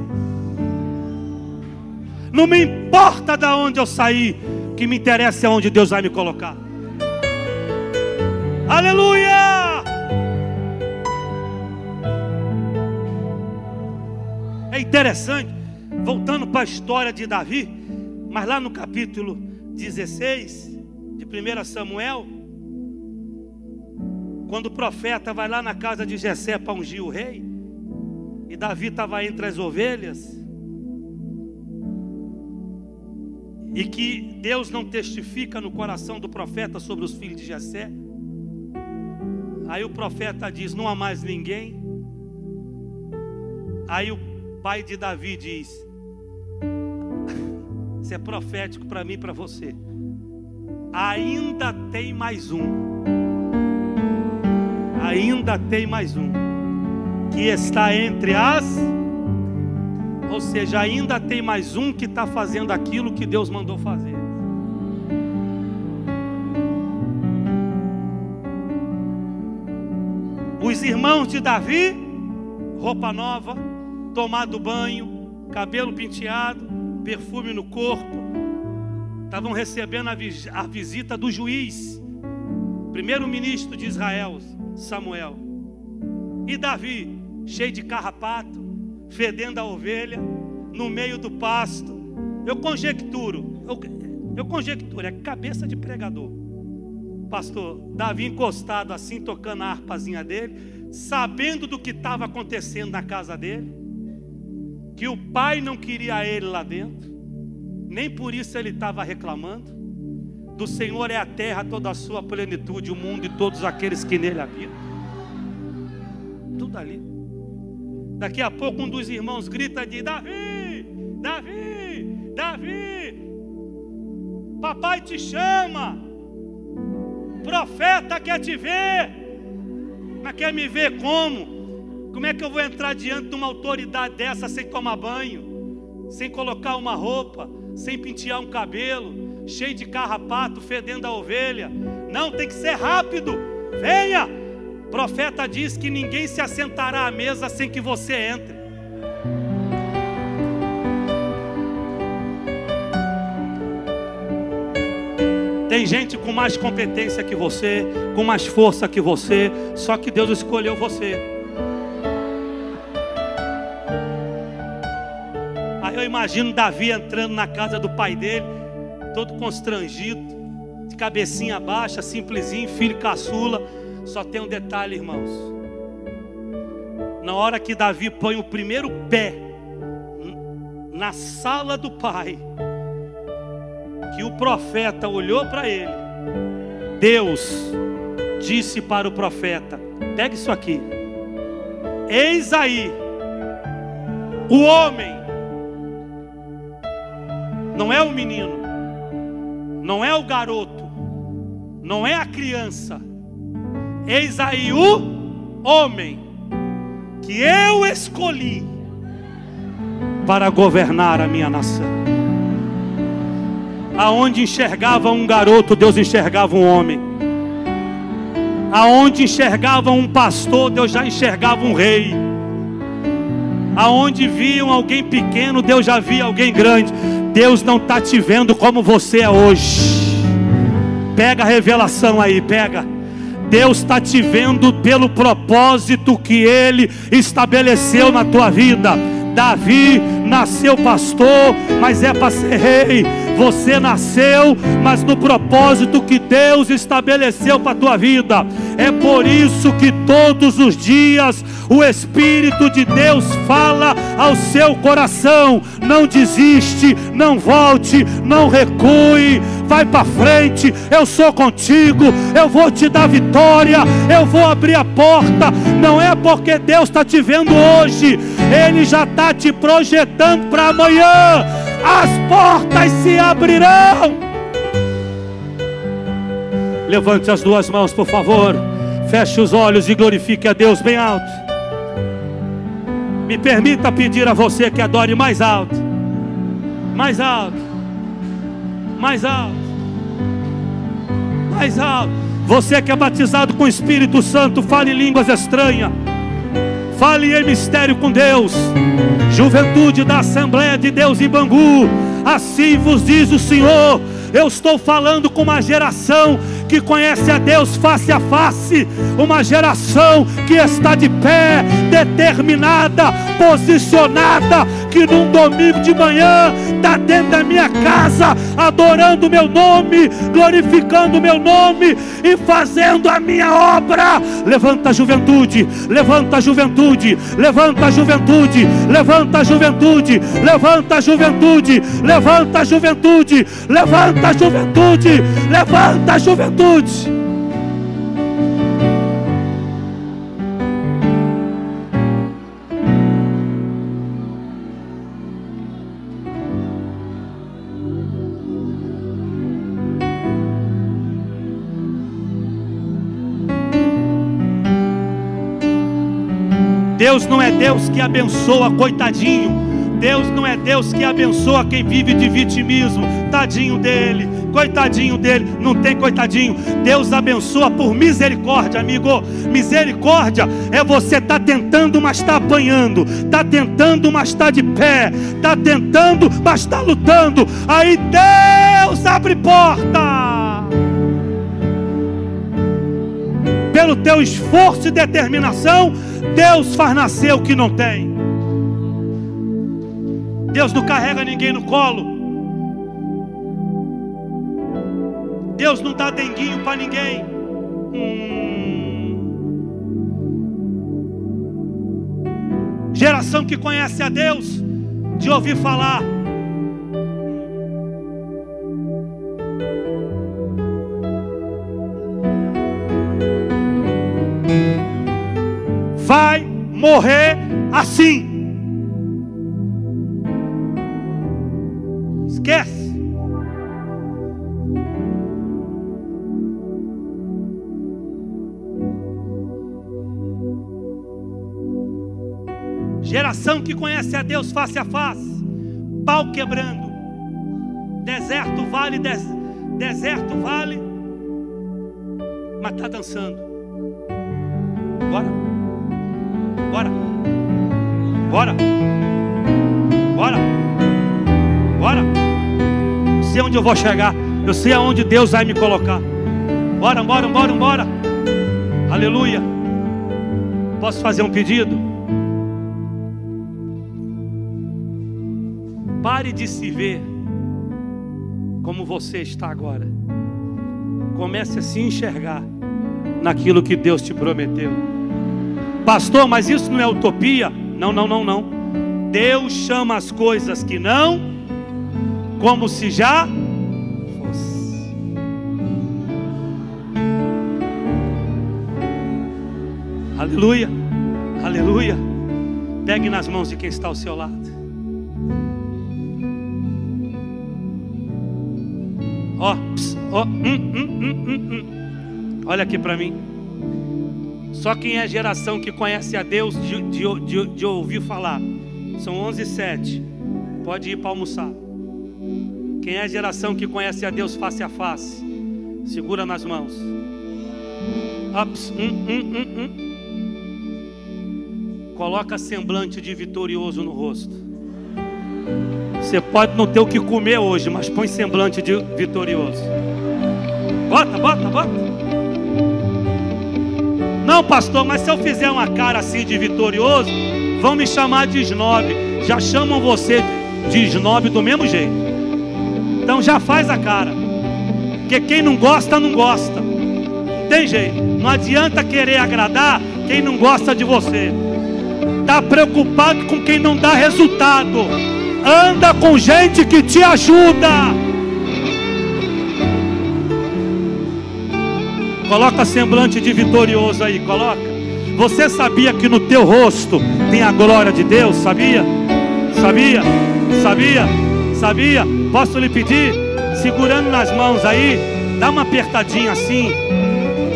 [SPEAKER 2] Não me importa de onde eu saí, o que me interessa é onde Deus vai me colocar. Aleluia! É interessante, voltando para a história de Davi, mas lá no capítulo 16 de 1 Samuel, quando o profeta vai lá na casa de Jessé para ungir o rei, e Davi estava entre as ovelhas, e que Deus não testifica no coração do profeta sobre os filhos de Jessé. Aí o profeta diz: não há mais ninguém. Aí o pai de Davi diz: isso é profético para mim e para você. Ainda tem mais um. Ainda tem mais um que está entre as. Ou seja, ainda tem mais um que está fazendo aquilo que Deus mandou fazer. Os irmãos de Davi, roupa nova, tomado banho, cabelo penteado, perfume no corpo, estavam recebendo a visita do juiz, primeiro-ministro de Israel, Samuel. E Davi, cheio de carrapato, fedendo a ovelha, no meio do pasto. Eu conjecturo, é cabeça de pregador. Pastor, Davi encostado assim, tocando a harpazinha dele, sabendo do que estava acontecendo na casa dele, que o pai não queria ele lá dentro, nem por isso ele estava reclamando. Do Senhor é a terra, toda a sua plenitude, o mundo e todos aqueles que nele habitam. Tudo ali. Daqui a pouco um dos irmãos grita de: Davi, Davi, Davi, papai te chama, profeta quer te ver. Mas quer me ver como? Como é que eu vou entrar diante de uma autoridade dessa sem tomar banho, sem colocar uma roupa, sem pentear um cabelo, cheio de carrapato, fedendo a ovelha? Não, tem que ser rápido. Venha! O profeta diz que ninguém se assentará à mesa sem que você entre. Tem gente com mais competência que você, com mais força que você, só que Deus escolheu você. Aí eu imagino Davi entrando na casa do pai dele, todo constrangido, de cabecinha baixa, simplesinho, filho caçula. Só tem um detalhe, irmãos. Na hora que Davi põe o primeiro pé na sala do pai, que o profeta olhou para ele, Deus disse para o profeta: pega isso aqui, eis aí o homem, não é o menino, não é o garoto, não é a criança, eis aí o homem que eu escolhi para governar a minha nação. Aonde enxergava um garoto, Deus enxergava um homem. Aonde enxergava um pastor, Deus já enxergava um rei. Aonde viam alguém pequeno, Deus já via alguém grande. Deus não está te vendo como você é hoje. Pega a revelação aí, pega. Deus está te vendo pelo propósito que Ele estabeleceu na tua vida. Davi nasceu pastor, mas é para ser rei. Você nasceu, mas no propósito que Deus estabeleceu para a tua vida. É por isso que todos os dias o Espírito de Deus fala ao seu coração: não desiste, não volte, não recue, vai para frente, eu sou contigo, eu vou te dar vitória, eu vou abrir a porta. Não é porque Deus está te vendo hoje, Ele já está te projetando para amanhã. As portas se abrirão. Levante as duas mãos, por favor. Feche os olhos e glorifique a Deus bem alto. Me permita pedir a você que adore mais alto. Mais alto. Mais alto. Mais alto. Você que é batizado com o Espírito Santo, fale em línguas estranhas. Fale em mistério com Deus. Juventude da Assembleia de Deus em Bangu, assim vos diz o Senhor: eu estou falando com uma geração que conhece a Deus face a face, uma geração que está de pé, determinada, posicionada, que num domingo de manhã está dentro da minha casa, adorando o meu nome, glorificando o meu nome e fazendo a minha obra. Levanta a juventude, levanta a juventude, levanta a juventude, levanta a juventude, levanta a juventude, levanta a juventude, levanta a juventude, levanta a juventude. Deus não é Deus que abençoa coitadinho. Deus não é Deus que abençoa quem vive de vitimismo. Tadinho dele, coitadinho dele. Não tem coitadinho. Deus abençoa por misericórdia, amigo. Misericórdia é você estar tentando, mas está apanhando. Está tentando, mas está de pé. Está tentando, mas está lutando. Aí Deus abre porta. Pelo teu esforço e determinação, Deus faz nascer o que não tem. Deus não carrega ninguém no colo. Deus não dá denguinho para ninguém. Geração que conhece a Deus de ouvir falar. Vai morrer assim. Esquece. Geração que conhece a Deus face a face, pau quebrando, deserto vale, deserto vale, mas está dançando. Bora, bora, bora, bora, bora. Não sei onde eu vou chegar, Eu sei aonde Deus vai me colocar. Bora, bora, bora, bora. Aleluia. Posso fazer um pedido? Pare de se ver como você está agora. Comece a se enxergar naquilo que Deus te prometeu. Pastor, mas isso não é utopia? Não, não, não, não. Deus chama as coisas que não, como se já fosse. Aleluia, aleluia. Pegue nas mãos de quem está ao seu lado. Ó, ó, olha aqui para mim. Só quem é geração que conhece a Deus de ouvir falar. São 11h07. Pode ir para almoçar. Quem é geração que conhece a Deus face a face, segura nas mãos. Coloca semblante de vitorioso no rosto. Você pode não ter o que comer hoje, mas põe semblante de vitorioso. Bota, bota, bota. Não, pastor, mas se eu fizer uma cara assim de vitorioso, vão me chamar de snob. Já chamam você de snob do mesmo jeito. Então já faz a cara. Porque quem não gosta, não gosta. Não tem jeito. Não adianta querer agradar quem não gosta de você. Está preocupado com quem não dá resultado. Anda com gente que te ajuda. Coloca semblante de vitorioso aí, coloca. Você sabia que no teu rosto tem a glória de Deus? Sabia? Sabia? Sabia? Sabia? Posso lhe pedir? Segurando nas mãos aí, dá uma apertadinha assim.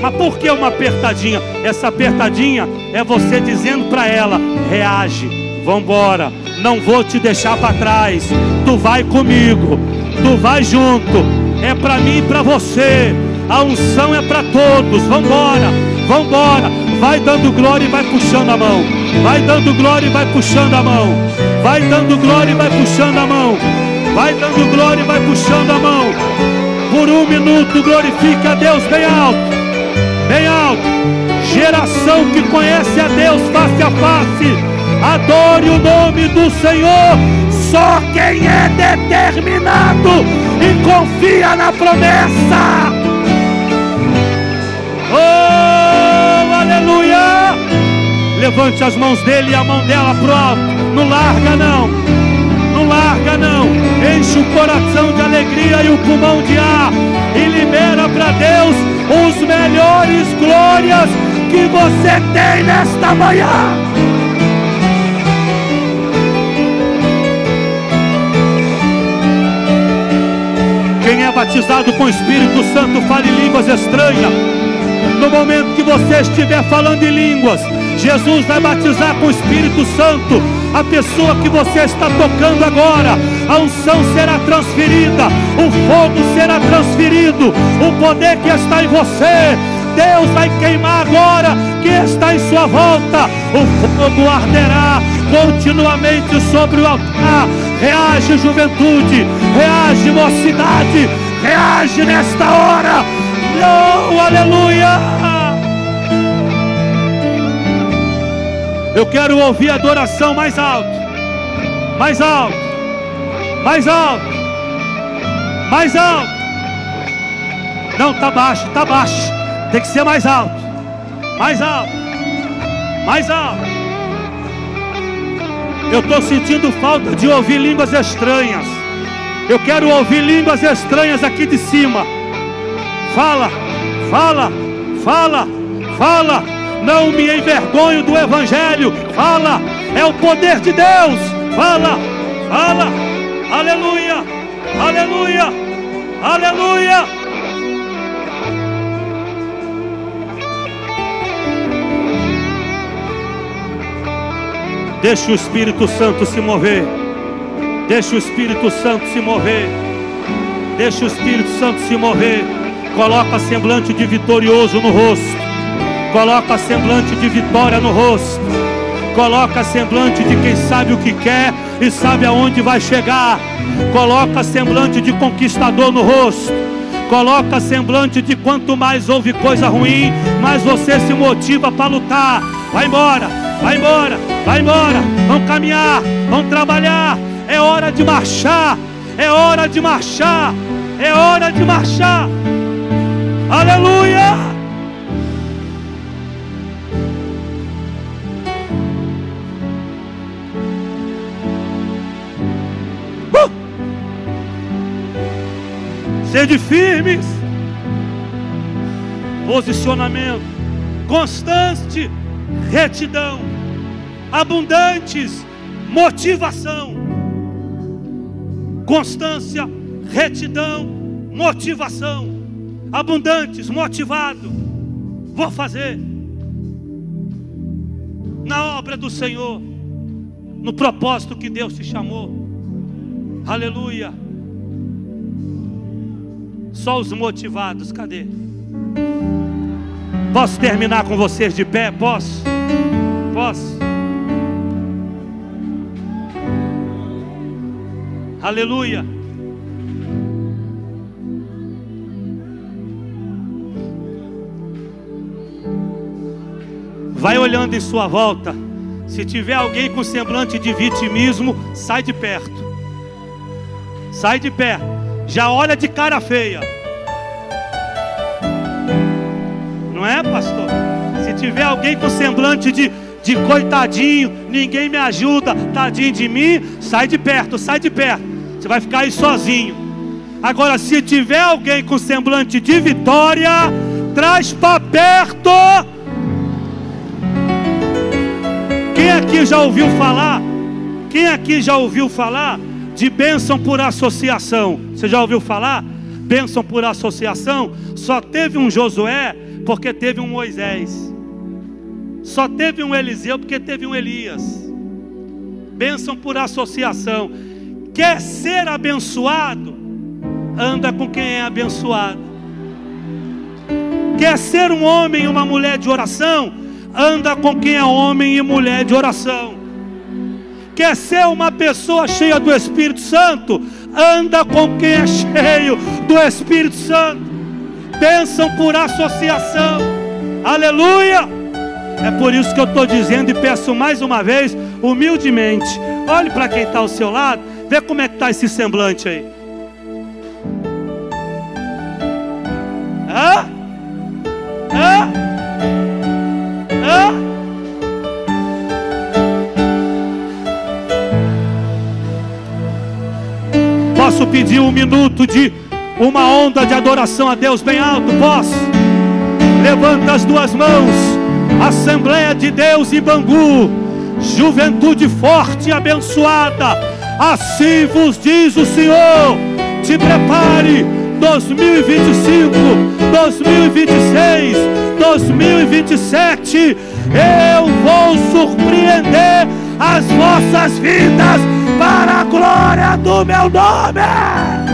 [SPEAKER 2] Mas por que uma apertadinha? Essa apertadinha é você dizendo para ela: reage, vambora, não vou te deixar para trás. Tu vai comigo, tu vai junto. É para mim e para você. A unção é para todos. Vambora, vambora. Vai dando glória e vai puxando a mão. Vai dando glória e vai puxando a mão. Vai dando glória e vai puxando a mão. Vai dando glória e vai puxando a mão. Por um minuto glorifique a Deus bem alto. Bem alto. Geração que conhece a Deus face a face, adore o nome do Senhor. Só quem é determinado e confia na promessa. Oh, aleluia! Levante as mãos dele e a mão dela pro alto. Não larga não. Não larga não. Enche o coração de alegria e o pulmão de ar. E libera para Deus os melhores glórias que você tem nesta manhã. Quem é batizado com o Espírito Santo, fale línguas estranhas. No momento que você estiver falando em línguas, Jesus vai batizar com o Espírito Santo a pessoa que você está tocando agora. A unção será transferida, o fogo será transferido, o poder que está em você, Deus vai queimar agora, que está em sua volta. O fogo arderá continuamente sobre o altar. Reage, juventude, reage, mocidade, reage nesta hora. Oh, aleluia! Eu quero ouvir a adoração mais alto, mais alto, mais alto, mais alto. Não, tá baixo, tá baixo. Tem que ser mais alto, mais alto, mais alto. Eu estou sentindo falta de ouvir línguas estranhas. Eu quero ouvir línguas estranhas aqui de cima. Fala, fala, fala, fala. Não me envergonho do Evangelho. Fala, é o poder de Deus. Fala, fala. Aleluia, aleluia, aleluia. Deixa o Espírito Santo se mover. Deixa o Espírito Santo se mover. Deixa o Espírito Santo se mover. Coloca semblante de vitorioso no rosto. Coloca semblante de vitória no rosto. Coloca semblante de quem sabe o que quer e sabe aonde vai chegar. Coloca semblante de conquistador no rosto. Coloca semblante de quanto mais ouve coisa ruim, mais você se motiva para lutar. Vai embora, vai embora, vai embora. Vamos caminhar, vamos trabalhar. É hora de marchar, é hora de marchar, é hora de marchar. Aleluia! Sede firmes, posicionamento, constante, retidão, abundantes, motivação. Constância, retidão, motivação. Abundantes, motivado. Vou fazer na obra do Senhor, no propósito que Deus te chamou. Aleluia. Só os motivados, cadê? Posso terminar com vocês de pé? Posso? Posso? Aleluia. Vai olhando em sua volta. Se tiver alguém com semblante de vitimismo, sai de perto. Sai de perto. Já olha de cara feia. Não é, pastor? Se tiver alguém com semblante de coitadinho, ninguém me ajuda, tadinho de mim, sai de perto, sai de perto. Você vai ficar aí sozinho. Agora, se tiver alguém com semblante de vitória, traz para perto. Quem aqui já ouviu falar? Quem aqui já ouviu falar de bênção por associação? Você já ouviu falar? Bênção por associação? Só teve um Josué porque teve um Moisés. Só teve um Eliseu porque teve um Elias. Bênção por associação. Quer ser abençoado? Anda com quem é abençoado. Quer ser um homem e uma mulher de oração? Anda com quem é homem e mulher de oração. Quer ser uma pessoa cheia do Espírito Santo? Anda com quem é cheio do Espírito Santo. Bênção por associação. Aleluia. É por isso que eu estou dizendo e peço mais uma vez, humildemente, olhe para quem está ao seu lado, vê como é que está esse semblante aí. Hã? Hã? Hã? Posso pedir um minuto de uma onda de adoração a Deus bem alto? Posso? Levanta as duas mãos. Assembleia de Deus em Bangu, juventude forte e abençoada, assim vos diz o Senhor. Te prepare, 2025, 2026, 2027, eu vou surpreender as vossas vidas para a glória do meu nome.